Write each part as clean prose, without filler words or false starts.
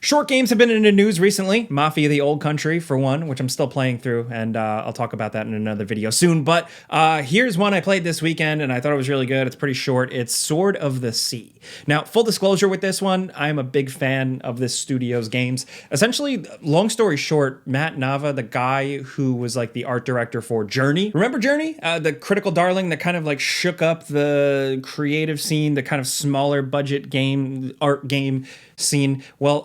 Short games have been in the news recently. Mafia the Old Country, for one, which I'm still playing through, and I'll talk about that in another video soon. But here's one I played this weekend, and I thought it was really good. It's pretty short. It's Sword of the Sea. Now, full disclosure with this one, I'm a big fan of this studio's games. Essentially, long story short, Matt Nava, the guy who was like the art director for Journey. Remember Journey? The critical darling that kind of like shook up the creative scene, the kind of smaller budget art game scene. Well,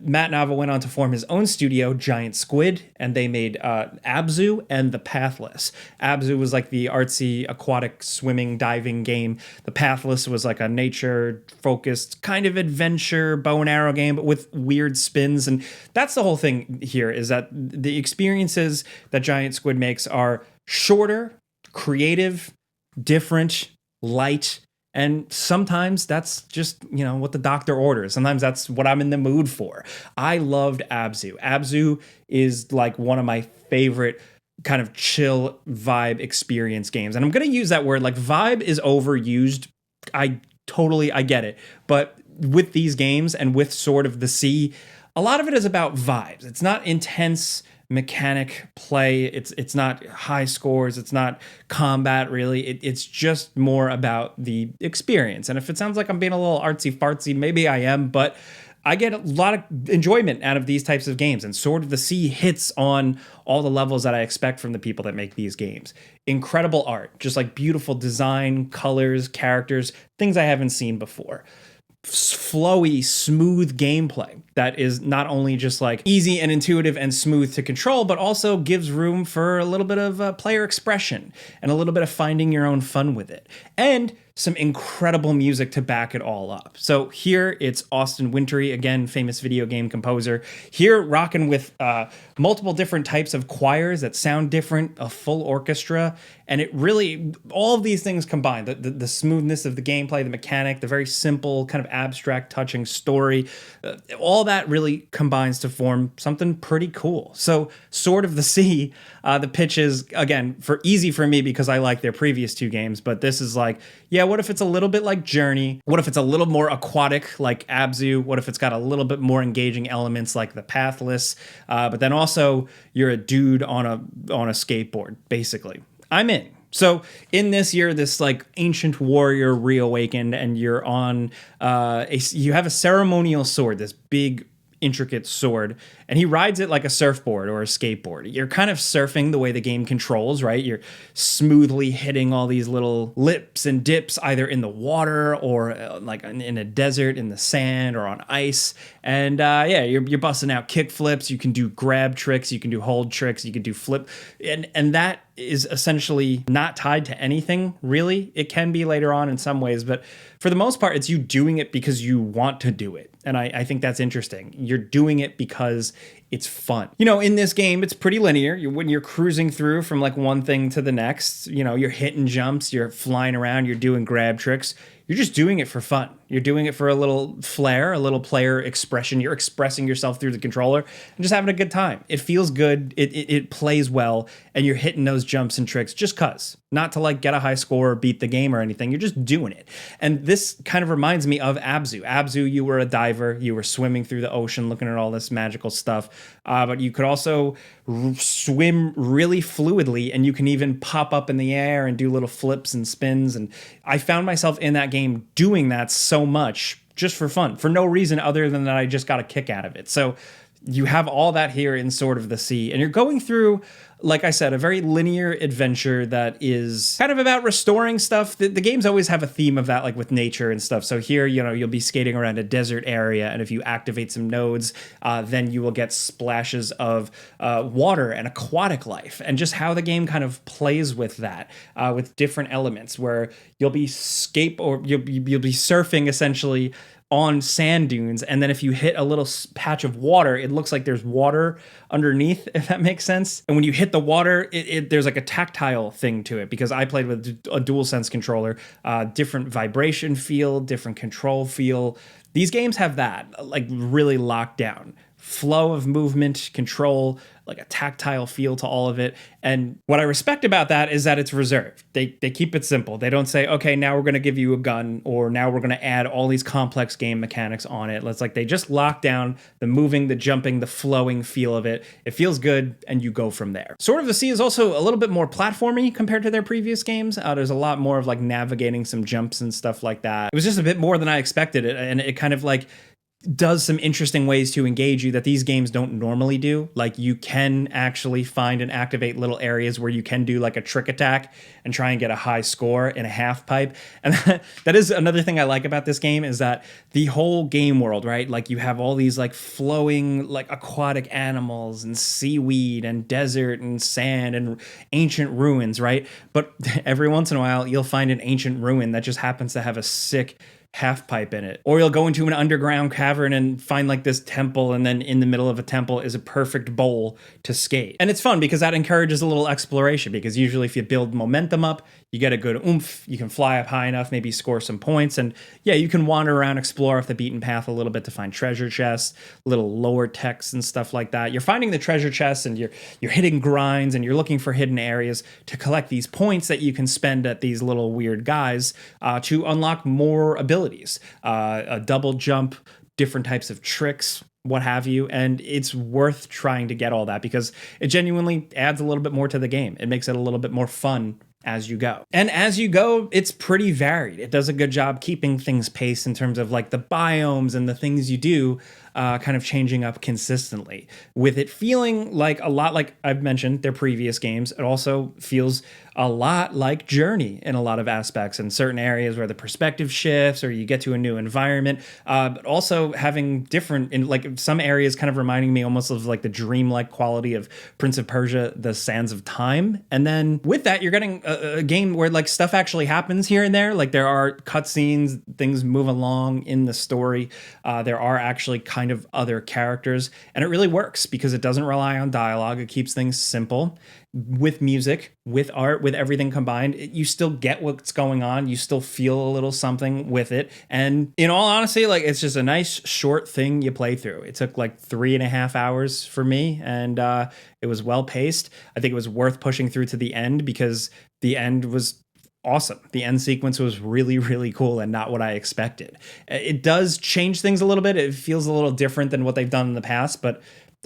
Matt Nava went on to form his own studio, Giant Squid, and they made Abzu and the Pathless. Abzu was like the artsy aquatic swimming diving game. The Pathless was like a nature focused kind of adventure bow and arrow game, but with weird spins. And that's the whole thing here, is that the experiences that Giant Squid makes are shorter, creative, different, light. And sometimes that's just, what the doctor orders. Sometimes that's what I'm in the mood for. I loved Abzu. Abzu is like one of my favorite kind of chill vibe experience games. And I'm going to use that word, like vibe is overused. I get it. But with these games and with Sword of the Sea, a lot of it is about vibes. It's not intense mechanic play. It's not high scores. It's not combat, really. It's just more about the experience. And if it sounds like I'm being a little artsy fartsy, maybe I am, but I get a lot of enjoyment out of these types of games. And Sword of the Sea hits on all the levels that I expect from the people that make these games. Incredible art, just like beautiful design, colors, characters, things I haven't seen before. Flowy, smooth gameplay that is not only just like easy and intuitive and smooth to control, but also gives room for a little bit of player expression and a little bit of finding your own fun with it. And some incredible music to back it all up. So here it's Austin Wintory, again, famous video game composer, here rocking with multiple different types of choirs that sound different, a full orchestra, and it really, all of these things combined, the smoothness of the gameplay, the mechanic, the very simple kind of abstract touching story, all that really combines to form something pretty cool. So Sword of the Sea, the pitch is, again, easy for me because I like their previous two games, but this is like, yeah, what if it's a little bit like Journey? What if it's a little more aquatic like Abzu? What if it's got a little bit more engaging elements like the Pathless? But then also you're a dude on a skateboard, basically. I'm in. So in this year, this like ancient warrior reawakened, and you're on you have a ceremonial sword, this big intricate sword, and he rides it like a surfboard or a skateboard. You're kind of surfing the way the game controls, right? You're smoothly hitting all these little lips and dips either in the water or like in a desert, in the sand or on ice. And you're busting out kick flips. You can do grab tricks. You can do hold tricks. You can do flip. And that is essentially not tied to anything, really. It can be later on in some ways, but for the most part, it's you doing it because you want to do it. And I think that's interesting. You're doing it because it's fun. In this game, it's pretty linear. When you're cruising through from like one thing to the next, you're hitting jumps, you're flying around, you're doing grab tricks. You're just doing it for fun. You're doing it for a little flair, a little player expression. You're expressing yourself through the controller and just having a good time. It feels good. It plays well. And you're hitting those jumps and tricks just cause. Not to like get a high score or beat the game or anything. You're just doing it. And this kind of reminds me of Abzu. Abzu, you were a diver. You were swimming through the ocean looking at all this magical stuff. But you could also swim really fluidly, and you can even pop up in the air and do little flips and spins. And I found myself in that game doing that so much just for fun, for no reason other than that I just got a kick out of it. So you have all that here in Sword of the Sea, and you're going through, like I said, a very linear adventure that is kind of about restoring stuff. The games always have a theme of that, like with nature and stuff. So here, you'll be skating around a desert area, and if you activate some nodes, then you will get splashes of water and aquatic life, and just how the game kind of plays with that, with different elements, where you'll be you'll be surfing essentially on sand dunes, and then if you hit a little patch of water, it looks like there's water underneath, if that makes sense. And when you hit the water, there's like a tactile thing to it, because I played with a DualSense controller, different vibration feel, different control feel. These games have that like really locked down. flow of movement, control, like a tactile feel to all of it. And what I respect about that is that it's reserved. They keep it simple. They don't say, okay, now we're going to give you a gun, or now we're going to add all these complex game mechanics on it. It's like they just lock down the moving, the jumping, the flowing feel of it. It feels good, and you go from there. Sword of the Sea is also a little bit more platformy compared to their previous games. There's a lot more of like navigating some jumps and stuff like that. It was just a bit more than I expected it, and it kind of like does some interesting ways to engage you that these games don't normally do. Like you can actually find and activate little areas where you can do like a trick attack and try and get a high score in a half pipe. And that is another thing I like about this game, is that the whole game world, right? Like you have all these like flowing like aquatic animals and seaweed and desert and sand and ancient ruins, right? But every once in a while you'll find an ancient ruin that just happens to have a sick half pipe in it. Or you'll go into an underground cavern and find like this temple, and then in the middle of a temple is a perfect bowl to skate. And it's fun because that encourages a little exploration, because usually if you build momentum up, you get a good oomph, you can fly up high enough, maybe score some points, and yeah, you can wander around, explore off the beaten path a little bit to find treasure chests, little lower techs and stuff like that. You're finding the treasure chests and you're hitting grinds and you're looking for hidden areas to collect these points that you can spend at these little weird guys to unlock more abilities, a double jump, different types of tricks, what have you. And it's worth trying to get all that because it genuinely adds a little bit more to the game. It makes it a little bit more fun as you go. And as you go, it's pretty varied. It does a good job keeping things paced in terms of like the biomes and the things you do kind of changing up consistently, with it feeling like a lot like I've mentioned their previous games. It also feels a lot like Journey in a lot of aspects, in certain areas where the perspective shifts or you get to a new environment, but also having different, in like some areas kind of reminding me almost of like the dreamlike quality of Prince of Persia, The Sands of Time. And then with that, you're getting a game where like stuff actually happens here and there. Like there are cutscenes, things move along in the story. There are actually kind of other characters, and it really works because it doesn't rely on dialogue. It keeps things simple. With music, with art, with everything combined, you still get what's going on. You still feel a little something with it. And in all honesty, like it's just a nice short thing you play through. It took like 3.5 hours for me, and it was well paced. I think it was worth pushing through to the end because the end was awesome. The end sequence was really, really cool and not what I expected. It does change things a little bit. It feels a little different than what they've done in the past, but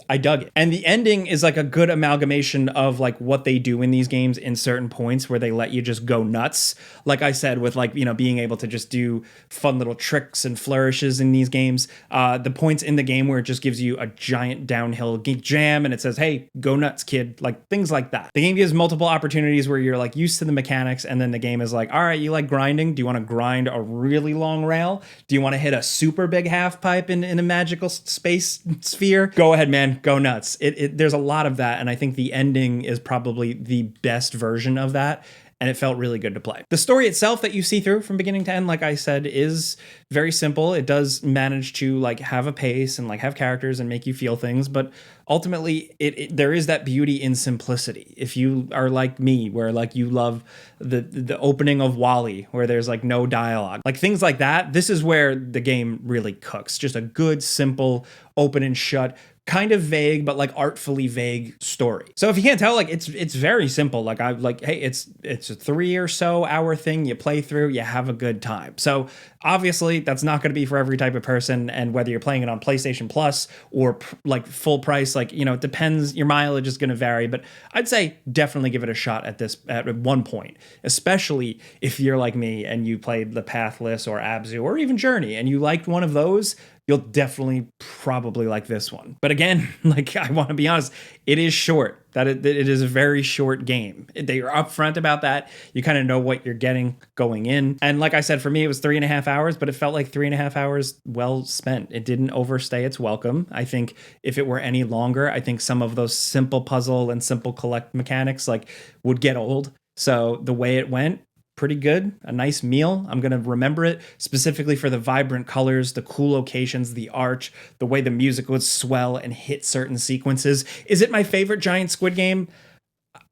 I dug it. And the ending is like a good amalgamation of like what they do in these games in certain points where they let you just go nuts. Like I said, with like, you know, being able to just do fun little tricks and flourishes in these games. The points in the game where it just gives you a giant downhill jam and it says, hey, go nuts, kid. Like things like that. The game gives multiple opportunities where you're like used to the mechanics, and then the game is like, all right, you like grinding? Do you want to grind a really long rail? Do you want to hit a super big half pipe in a magical space sphere? Go ahead, man. Go nuts. There's a lot of that, and I think the ending is probably the best version of that, and it felt really good to play. The story itself that you see through from beginning to end, like I said, is very simple. It does manage to like have a pace and like have characters and make you feel things, but ultimately there is that beauty in simplicity. If you are like me, where like you love the opening of Wall-E, where there's like no dialogue, like things like that, this is where the game really cooks. Just a good, simple, open and shut, kind of vague, but like artfully vague story. So if you can't tell, like it's very simple. Like I like, hey, it's a 3 or so hour thing. You play through, you have a good time. So obviously that's not going to be for every type of person. And whether you're playing it on PlayStation Plus or like full price, like, you know, it depends. Your mileage is going to vary, but I'd say definitely give it a shot at one point, especially if you're like me and you played the Pathless or Abzu or even Journey and you liked one of those. You'll definitely probably like this one. But again, like I want to be honest, it is short. It is a very short game. They are upfront about that. You kind of know what you're getting going in. And like I said, for me, it was 3.5 hours, but it felt like 3.5 hours well spent. It didn't overstay its welcome. I think if it were any longer, I think some of those simple puzzle and simple collect mechanics like would get old. So the way it went, pretty good, a nice meal. I'm going to remember it specifically for the vibrant colors, the cool locations, the art, the way the music would swell and hit certain sequences. Is it my favorite giant squid game?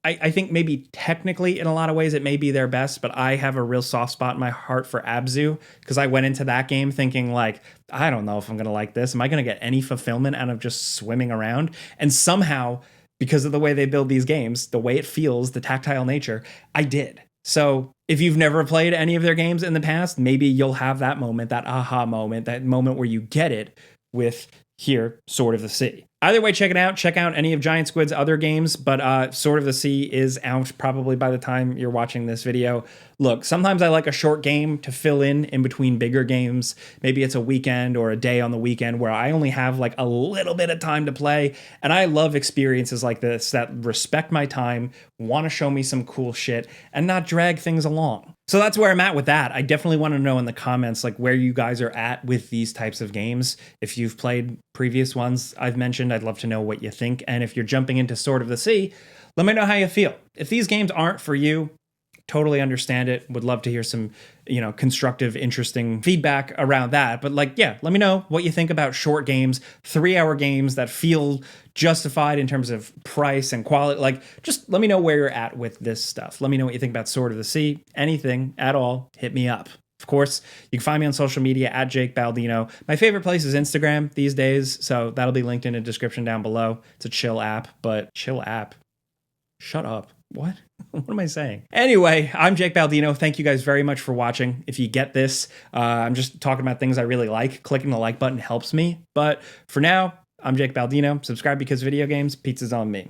I think maybe technically in a lot of ways it may be their best, but I have a real soft spot in my heart for Abzu because I went into that game thinking like, I don't know if I'm going to like this. Am I going to get any fulfillment out of just swimming around? And somehow, because of the way they build these games, the way it feels, the tactile nature, I did. So if you've never played any of their games in the past, maybe you'll have that moment, that aha moment, that moment where you get it with here, Sword of the Sea. Either way, check it out. Check out any of Giant Squid's other games, but Sword of the Sea is out probably by the time you're watching this video. Look, sometimes I like a short game to fill in between bigger games. Maybe it's a weekend or a day on the weekend where I only have like a little bit of time to play. And I love experiences like this that respect my time, want to show me some cool shit, and not drag things along. So that's where I'm at with that. I definitely want to know in the comments like where you guys are at with these types of games. If you've played previous ones I've mentioned, I'd love to know what you think. And if you're jumping into Sword of the Sea, let me know how you feel. If these games aren't for you, totally understand it. Would love to hear some, constructive, interesting feedback around that. But like, yeah, let me know what you think about short games, 3-hour games that feel justified in terms of price and quality. Like, just let me know where you're at with this stuff. Let me know what you think about Sword of the Sea. Anything at all, hit me up. Of course, you can find me on social media at Jake Baldino. My favorite place is Instagram these days, so that'll be linked in the description down below. It's a chill app, but chill app. Shut up. What? What am I saying? Anyway, I'm Jake Baldino. Thank you guys very much for watching. If you get this, I'm just talking about things I really like. Clicking the like button helps me. But for now, I'm Jake Baldino. Subscribe because video games. Pizza's on me.